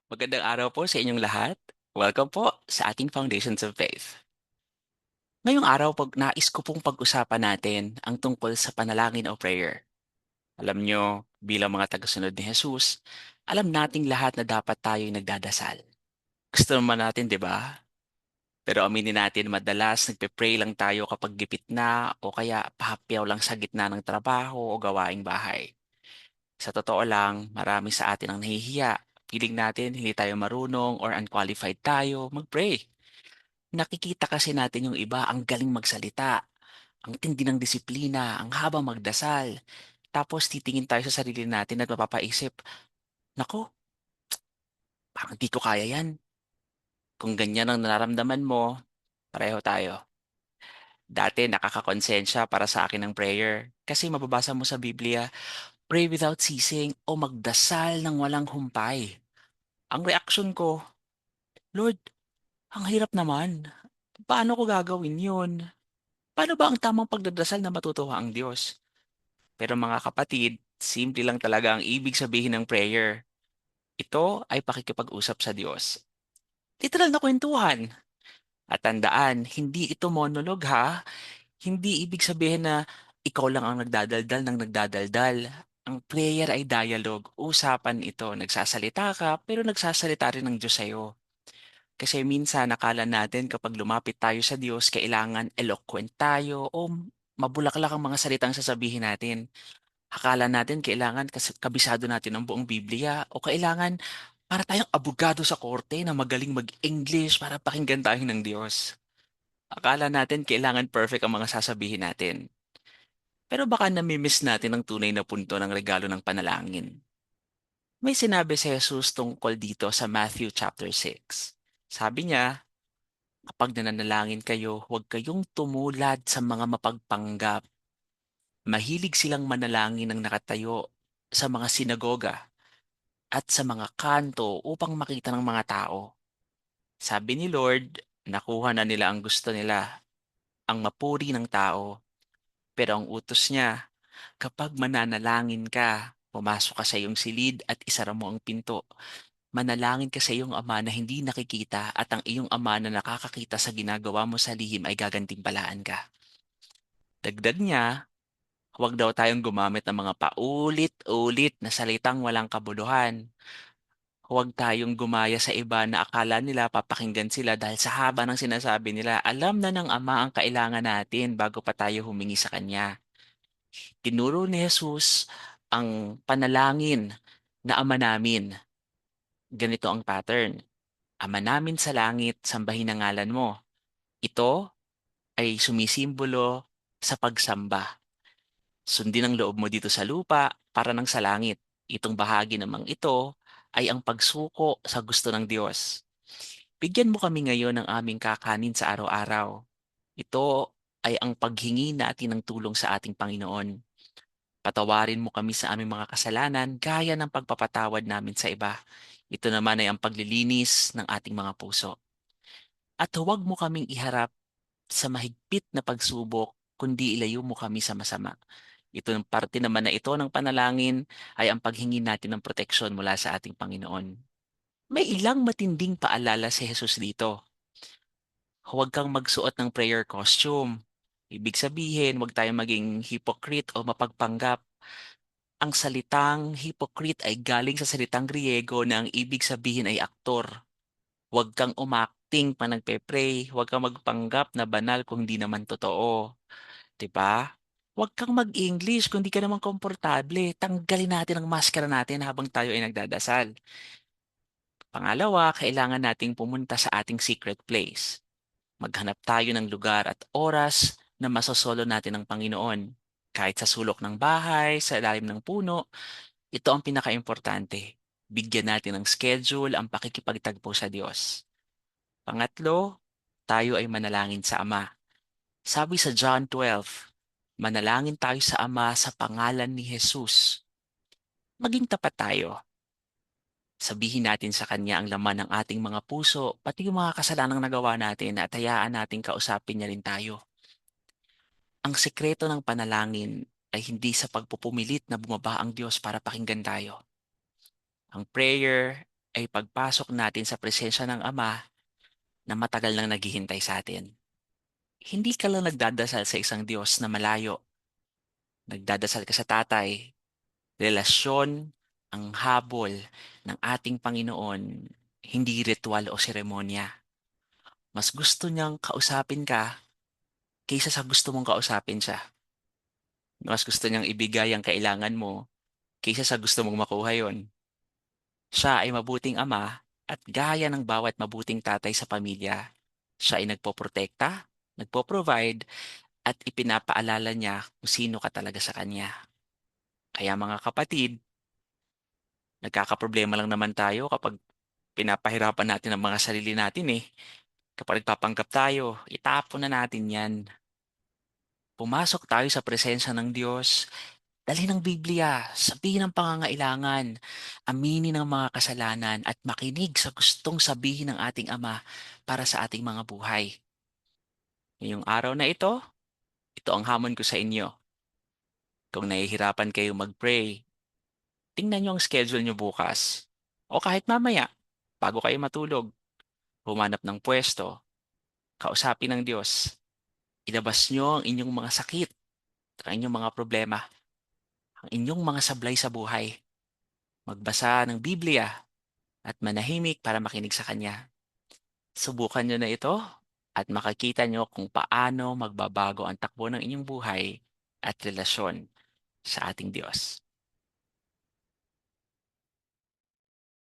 Magandang araw po sa inyong lahat. Welcome po sa ating Foundations of Faith. Ngayong araw, nais ko pong pag-usapan natin ang tungkol sa panalangin o prayer. Alam nyo, bilang mga tagasunod ni Jesus, alam nating lahat na dapat tayo'y nagdadasal. Gusto naman natin, di ba? Pero aminin natin, madalas nagpe-pray lang tayo kapag gipit na o kaya pahapyaw lang sa gitna ng trabaho o gawaing bahay. Sa totoo lang, marami sa atin ang nahihiya. Piling natin hindi tayo marunong or unqualified tayo mag-pray. Nakikita kasi natin yung iba ang galing magsalita, ang tindi ng disiplina, ang habang magdasal. Tapos titingin tayo sa sarili natin at mapapaisip, "Naku, parang di ko kaya yan." Kung ganyan ang nararamdaman mo, pareho tayo. Dati nakakakonsensya para sa akin ng prayer. Kasi mababasa mo sa Biblia, pray without ceasing o magdasal ng walang humpay. Ang reaksyon ko, Lord, ang hirap naman. Paano ko gagawin yun? Paano ba ang tamang pagdadasal na matutuwa ang Diyos? Pero mga kapatid, simple lang talaga ang ibig sabihin ng prayer. Ito ay pakikipag-usap sa Diyos. Literal na kwentuhan. At tandaan, hindi ito monologue ha. Hindi ibig sabihin na ikaw lang ang nagdadaldal ng nagdadaldal. Ang prayer ay dialogue. Usapan ito. Nagsasalita ka, pero nagsasalita rin ng Diyos sa'yo. Kasi minsan nakala natin kapag lumapit tayo sa Diyos, kailangan eloquent tayo o mabulaklak ang mga salitang sasabihin natin. Akala natin kailangan kabisado natin ang buong Biblia o kailangan para tayong abogado sa korte na magaling mag-English para pakinggan tayo ng Diyos. Akala natin kailangan perfect ang mga sasabihin natin. Pero baka namimiss natin ang tunay na punto ng regalo ng panalangin. May sinabi si Jesus tungkol dito sa Matthew chapter 6. Sabi niya, kapag nananalangin kayo, huwag kayong tumulad sa mga mapagpanggap. Mahilig silang manalangin ng nakatayo sa mga sinagoga at sa mga kanto upang makita ng mga tao. Sabi ni Lord, nakuha na nila ang gusto nila, ang mapuri ng tao. Pero ang utos niya, kapag mananalangin ka, pumasok ka sa iyong silid at isara mo ang pinto. Manalangin ka sa iyong ama na hindi nakikita at ang iyong ama na nakakakita sa ginagawa mo sa lihim ay gagantimpalaan ka. Dagdag niya, huwag daw tayong gumamit ng mga paulit-ulit na salitang walang kabuluhan. Huwag tayong gumaya sa iba na akala nila papakinggan sila dahil sa haba ng sinasabi nila, alam na ng Ama ang kailangan natin bago pa tayo humingi sa Kanya. Tinuro ni Jesus ang panalangin na Ama namin. Ganito ang pattern. Ama namin sa langit, sambahin ang ngalan mo. Ito ay sumisimbolo sa pagsamba. Sundin ang loob mo dito sa lupa para ng sa langit. Itong bahagi namang ito ay ang pagsuko sa gusto ng Diyos. Bigyan mo kami ngayon ng aming kakanin sa araw-araw. Ito ay ang paghingi natin ng tulong sa ating Panginoon. Patawarin mo kami sa aming mga kasalanan gaya ng pagpapatawad namin sa iba. Ito naman ay ang paglilinis ng ating mga puso. At huwag mo kaming iharap sa mahigpit na pagsubok, kundi ilayo mo kami sa masama. Ito ng parte naman na ito ng panalangin ay ang paghingi natin ng proteksyon mula sa ating Panginoon. May ilang matinding paalala si Jesus dito. Huwag kang magsuot ng prayer costume. Ibig sabihin, huwag tayong maging hypocrite o mapagpanggap. Ang salitang hypocrite ay galing sa salitang Griego na ang ibig sabihin ay aktor. Huwag kang umakting pa nagpe-pray, huwag kang magpanggap na banal kung hindi naman totoo. 'Di ba? Huwag kang mag-English kung di ka naman komportable. Tanggalin natin ang maskara natin habang tayo ay nagdadasal. Pangalawa, kailangan nating pumunta sa ating secret place. Maghanap tayo ng lugar at oras na masosolo natin ang Panginoon. Kahit sa sulok ng bahay, sa ilalim ng puno, ito ang pinakaimportante. Bigyan natin ng schedule ang pakikipagtagpo sa Diyos. Pangatlo, tayo ay manalangin sa Ama. Sabi sa John 12, manalangin tayo sa Ama sa pangalan ni Jesus. Maging tapat tayo. Sabihin natin sa Kanya ang laman ng ating mga puso, pati yung mga kasalanang nagawa natin at hayaan natin kausapin niya rin tayo. Ang sekreto ng panalangin ay hindi sa pagpupumilit na bumaba ang Diyos para pakinggan tayo. Ang prayer ay pagpasok natin sa presensya ng Ama na matagal nang naghihintay sa atin. Hindi ka lang nagdadasal sa isang Diyos na malayo. Nagdadasal ka sa Tatay. Relasyon ang habol ng ating Panginoon, hindi ritual o seremonya. Mas gusto niyang kausapin ka kaysa sa gusto mong kausapin siya. Mas gusto niyang ibigay ang kailangan mo kaysa sa gusto mong makuha yon. Siya ay mabuting ama at gaya ng bawat mabuting tatay sa pamilya. Siya ay nagpoprotekta, nagpo-provide at ipinapaalala niya kung sino ka talaga sa kanya. Kaya mga kapatid, nagkakaproblema lang naman tayo kapag pinapahirapan natin ang mga sarili natin eh. Kapag nagpapanggap tayo, itapon na natin yan. Pumasok tayo sa presensya ng Diyos. Dalhin ang Biblia, sabihin ang pangangailangan, aminin ang mga kasalanan at makinig sa gustong sabihin ng ating Ama para sa ating mga buhay. Ngayong araw na ito ang hamon ko sa inyo. Kung nahihirapan kayo mag-pray, tingnan nyo ang schedule nyo bukas. O kahit mamaya, bago kayo matulog, humanap ng pwesto, kausapin ng Diyos. Ilabas nyo ang inyong mga sakit, ang inyong mga problema, ang inyong mga sablay sa buhay. Magbasa ng Biblia at manahimik para makinig sa Kanya. Subukan nyo na ito at makikita nyo kung paano magbabago ang takbo ng inyong buhay at relasyon sa ating Diyos.